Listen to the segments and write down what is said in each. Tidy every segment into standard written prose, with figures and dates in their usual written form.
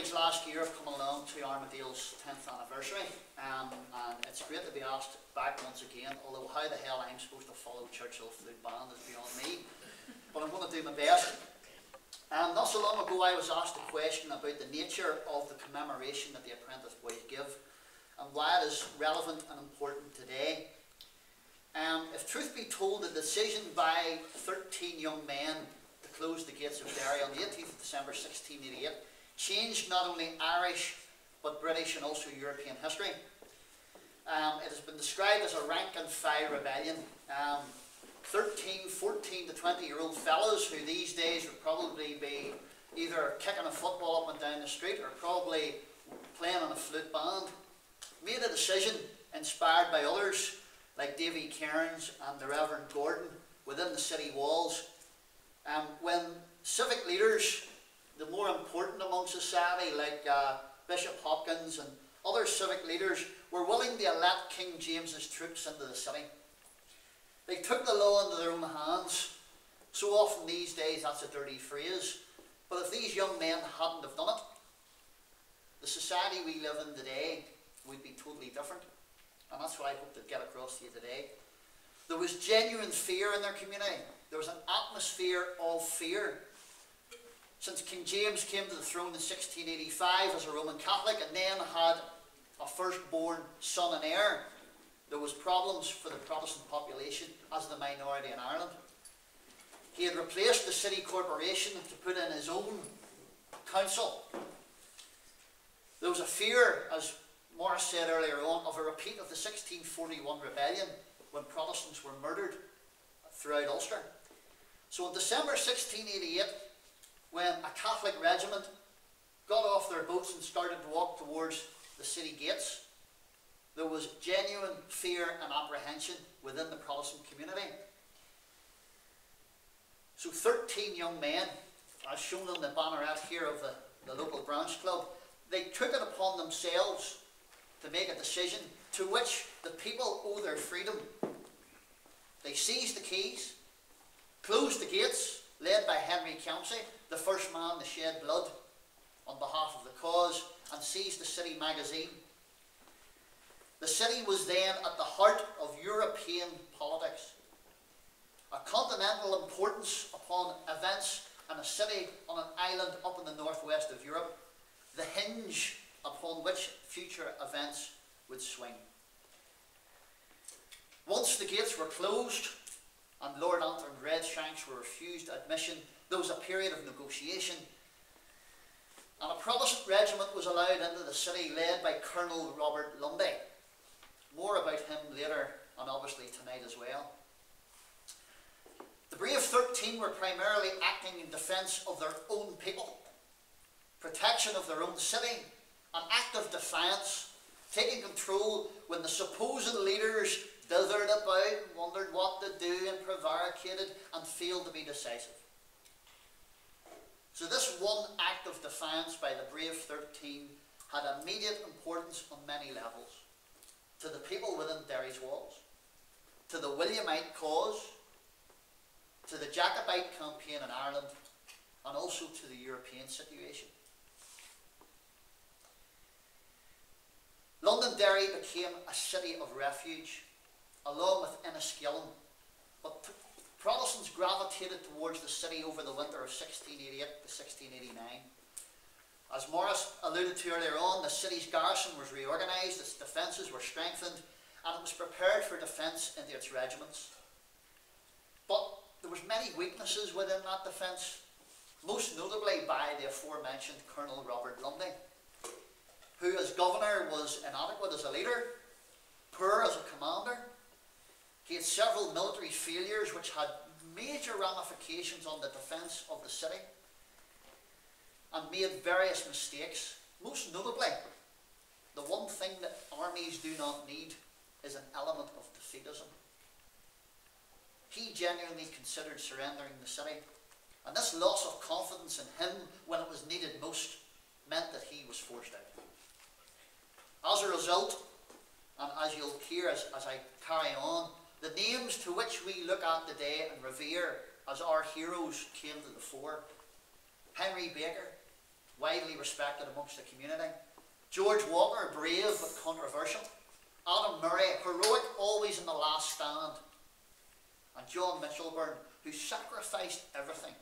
memories last year of coming along to Armadale's 10th anniversary, and it's great to be asked back once again, although how the hell I'm supposed to follow Churchill flute band is beyond me, but I'm going to do my best. Not so long ago I was asked a question about the nature of the commemoration that the apprentice boys give and why it is relevant and important today. If truth be told, the decision by 13 young men to close the gates of Derry on the 18th of December 1688 changed not only Irish but British and also European history. It has been described as a rank and file rebellion. 13, 14 to 20-year-old fellows who these days would probably be either kicking a football up and down the street or probably playing on a flute band, made a decision inspired by others like Davy Cairns and the Reverend Gordon within the city walls. When civic leaders, the more important among society, like Bishop Hopkins and other civic leaders, were willing to let King James's troops into the city. They took the law into their own hands. So often these days that's a dirty phrase, but if these young men hadn't have done it, the society we live in today would be totally different. And that's what I hope to get across to you today. There was genuine fear in their community. There was an atmosphere of fear. Since King James came to the throne in 1685 as a Roman Catholic and then had a firstborn son and heir, there was problems for the Protestant population as the minority in Ireland. He had replaced the city corporation to put in his own council. There was a fear, as Morris said earlier on, of a repeat of the 1641 rebellion when Protestants were murdered throughout Ulster. So in December 1688, when a Catholic regiment got off their boats and started to walk towards the city gates, there was genuine fear and apprehension within the Protestant community. So 13 young men, as shown on the banneret here of the local branch club, they took it upon themselves to make a decision to which the people owe their freedom. They seized the keys, closed the gates, led by Henry Kempsey, the first man to shed blood on behalf of the cause, and seized the city magazine. The city was then at the heart of European politics. A continental importance upon events in a city on an island up in the northwest of Europe, the hinge upon which future events would swing. Once the gates were closed and Lord Anthony Redshanks were refused admission, there was a period of negotiation, and a Protestant regiment was allowed into the city led by Colonel Robert Lundy. More about him later, and obviously tonight as well. The brave 13 were primarily acting in defence of their own people, protection of their own city, an act of defiance, taking control when the supposed leaders dithered about, wondered what to do and prevaricated and failed to be decisive. So this one act of defiance by the brave 13 had immediate importance on many levels. To the people within Derry's walls, to the Williamite cause, to the Jacobite campaign in Ireland, and also to the European situation. Londonderry became a city of refuge, along with Enniskillen, but Protestants gravitated towards the city over the winter of 1688 to 1689. As Morris alluded to earlier on, the city's garrison was reorganised, its defences were strengthened, and it was prepared for defence into its regiments. But there was many weaknesses within that defence, most notably by the aforementioned Colonel Robert Lundy, who as governor was inadequate as a leader, poor as a commander. He had several military failures which had major ramifications on the defence of the city, and made various mistakes. Most notably, the one thing that armies do not need is an element of defeatism. He genuinely considered surrendering the city, and this loss of confidence in him when it was needed most meant that he was forced out. As a result, and as you'll hear as I carry on, the names to which we look at today and revere as our heroes came to the fore. Henry Baker, widely respected amongst the community. George Walker, brave but controversial. Adam Murray, heroic, always in the last stand. And John Mitchellburn, who sacrificed everything,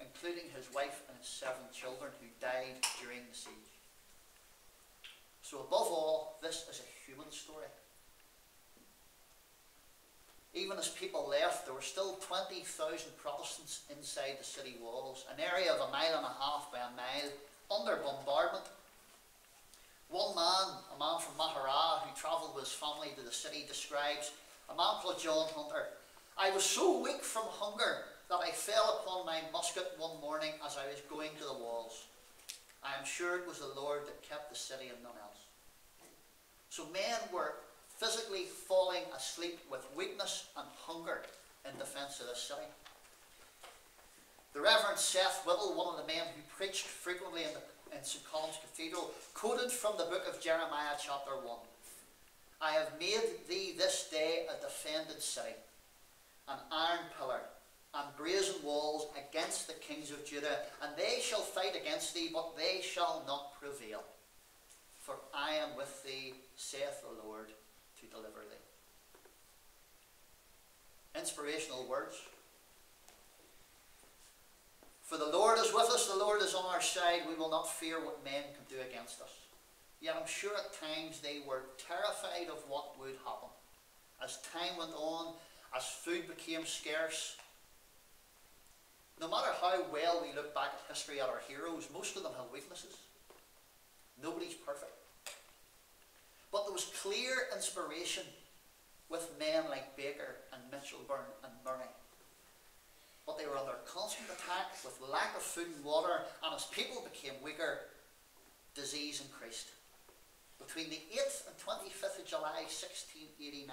including his wife and his 7 children who died during the siege. So above all, this is a human story. Even as people left, there were still 20,000 Protestants inside the city walls, an area of 1.5 miles by a mile, under bombardment. One man, a man from Mahara, who travelled with his family to the city, describes a man called John Hunter. I was so weak from hunger that I fell upon my musket one morning as I was going to the walls. I am sure it was the Lord that kept the city and none else. So men were physically falling asleep with weakness and hunger in defence of this city. The Reverend Seth Whittle, one of the men who preached frequently in St. Colum's Cathedral, quoted from the book of Jeremiah chapter 1. I have made thee this day a defended city, an iron pillar, and brazen walls against the kings of Judah, and they shall fight against thee, but they shall not prevail. For I am with thee, saith the Lord, to deliver thee. Inspirational words. For the Lord is with us, the Lord is on our side, we will not fear what men can do against us. Yet I'm sure at times they were terrified of what would happen. As time went on, as food became scarce, no matter how well we look back at history at our heroes, most of them have weaknesses. Nobody's perfect. But there was clear inspiration with men like Baker and Mitchellburn and Murray. But they were under constant attack with lack of food and water, and as people became weaker, disease increased. Between the 8th and 25th of July 1689,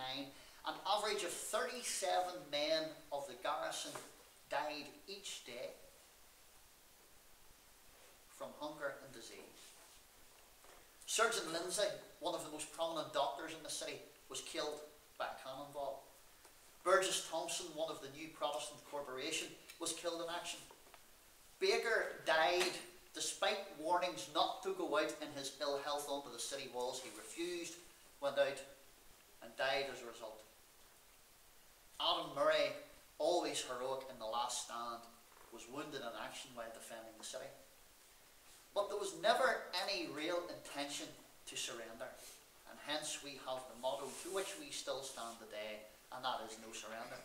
an average of 37 men of the garrison died each day from hunger and disease. Surgeon Lindsay, one of the most prominent doctors in the city, was killed by a cannonball. Burgess Thompson, one of the new Protestant corporation, was killed in action. Baker died despite warnings not to go out in his ill health onto the city walls. He refused, went out, and died as a result. Adam Murray, always heroic in the last stand, was wounded in action while defending the city. But there was never any real intention to surrender, and hence we have the motto to which we still stand today, and that is no surrender.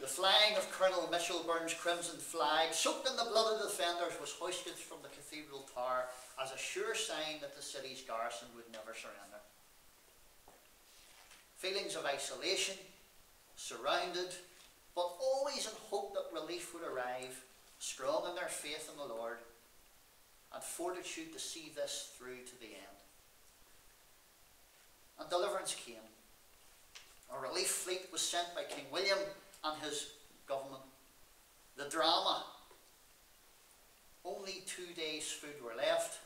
The flying of Colonel Mitchellburn's crimson flag, soaked in the blood of the defenders, was hoisted from the cathedral tower as a sure sign that the city's garrison would never surrender. Feelings of isolation, surrounded, but always in hope that relief would arrive, strong in their faith in the Lord, and fortitude to see this through to the end. And deliverance came. A relief fleet was sent by King William and his government. The drama. Only 2 days' food were left.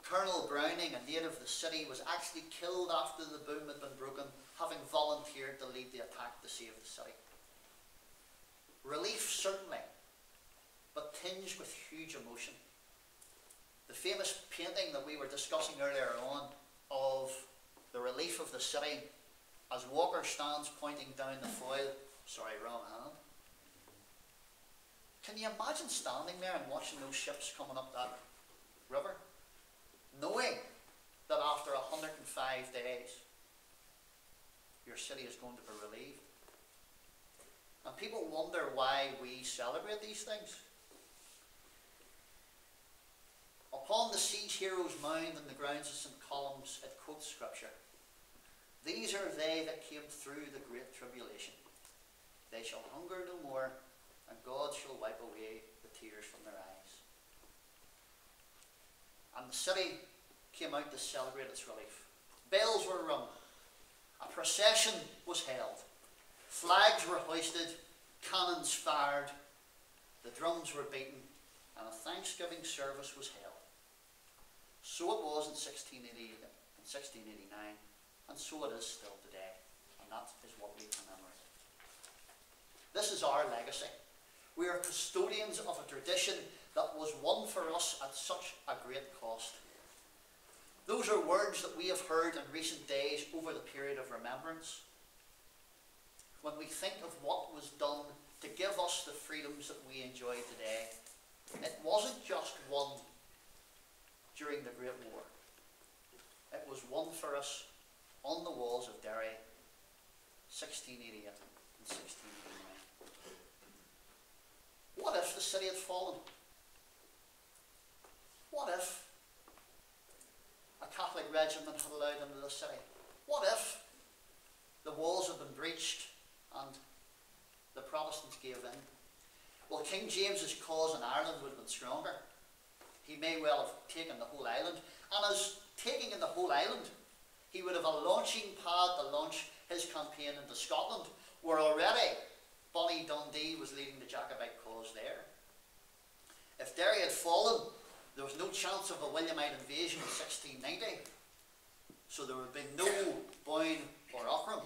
Colonel Browning, a native of the city, was actually killed after the boom had been broken, having volunteered to lead the attack to save the city. Relief, certainly, but tinged with huge emotion. The famous painting that we were discussing earlier on of the relief of the city as Walker stands pointing down the foyle, sorry, wrong hand. Can you imagine standing there and watching those ships coming up that river, knowing that after 105 days your city is going to be relieved? And people wonder why we celebrate these things. Upon the siege heroes' mound in the grounds of St. Colum's, it quotes scripture. These are they that came through the great tribulation. They shall hunger no more, and God shall wipe away the tears from their eyes. And the city came out to celebrate its relief. Bells were rung. A procession was held. Flags were hoisted. Cannons fired. The drums were beaten. And a thanksgiving service was held. So it was in 1689, and so it is still today. And that is what we commemorate. This is our legacy. We are custodians of a tradition that was won for us at such a great cost. Those are words that we have heard in recent days over the period of remembrance. When we think of what was done to give us the freedoms that we enjoy today, it wasn't just won during the Great War. It was won for us on the walls of Derry, 1688 and 1689. What if the city had fallen? What if a Catholic regiment had allowed into the city? What if the walls had been breached and the Protestants gave in? Well, King James's cause in Ireland would have been stronger. He may well have taken the whole island, and as taking in the whole island, he would have a launching pad to launch his campaign into Scotland, where already Bonnie Dundee was leading the Jacobite cause there. If Derry had fallen, there was no chance of a Williamite invasion in 1690, so there would have been no Boyne or Aughrim.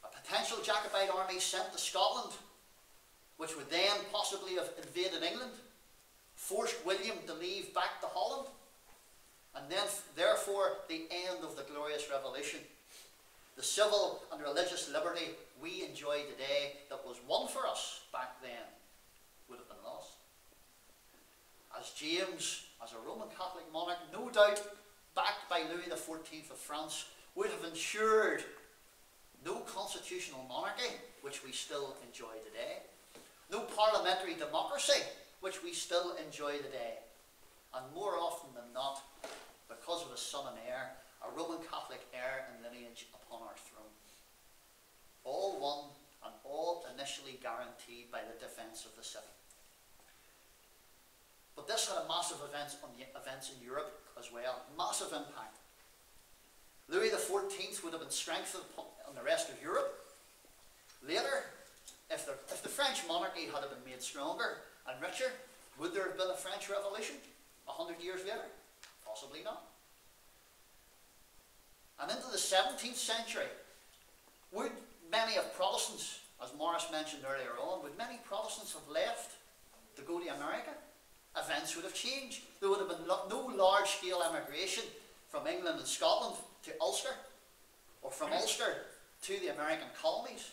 A potential Jacobite army sent to Scotland, which would then possibly have invaded England, forced William to leave back to Holland, and then therefore the end of the Glorious Revolution. The civil and religious liberty we enjoy today that was won for us back then would have been lost. As James, as a Roman Catholic monarch, no doubt backed by Louis XIV of France, would have ensured no constitutional monarchy, which we still enjoy today, no parliamentary democracy, which we still enjoy today, and more often than not, because of his son and heir, a Roman Catholic heir and lineage upon our throne. All won and all initially guaranteed by the defence of the city. But this had a massive events in Europe as well, massive impact. Louis XIV would have been strengthened on the rest of Europe. Later, if the French monarchy had been made stronger and richer, would there have been a French Revolution 100 years later? Possibly not. And into the 17th century, would many of Protestants, as Morris mentioned earlier on, would many Protestants have left to go to America? Events would have changed. There would have been no large-scale emigration from England and Scotland to Ulster, or from Ulster to the American colonies.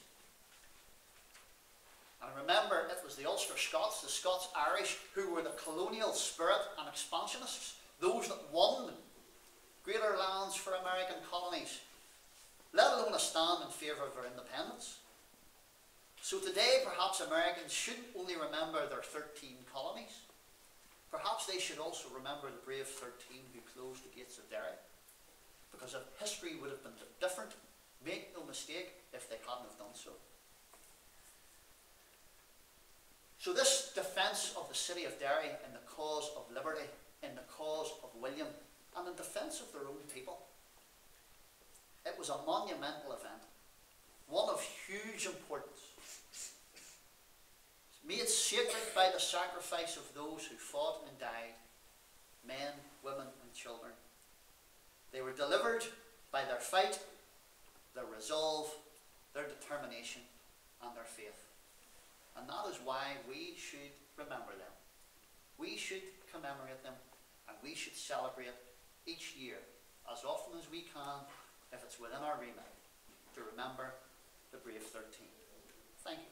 And remember, it was the Ulster Scots, the Scots-Irish, who were the colonial spirit and expansionists, those that won greater lands for American colonies, let alone a stand in favour of their independence. So today, perhaps Americans shouldn't only remember their 13 colonies. Perhaps they should also remember the brave 13 who closed the gates of Derry, because if history would have been different, make no mistake, if they hadn't have done so. So this defence of the city of Derry in the cause of liberty, in the cause of William, and in defence of their own people, it was a monumental event, one of huge importance, made sacred by the sacrifice of those who fought and died, men, women and children. They were delivered by their fight, their resolve, their determination and their faith. And that is why we should remember them. We should commemorate them, and we should celebrate each year, as often as we can, if it's within our remit, to remember the brave 13. Thank you.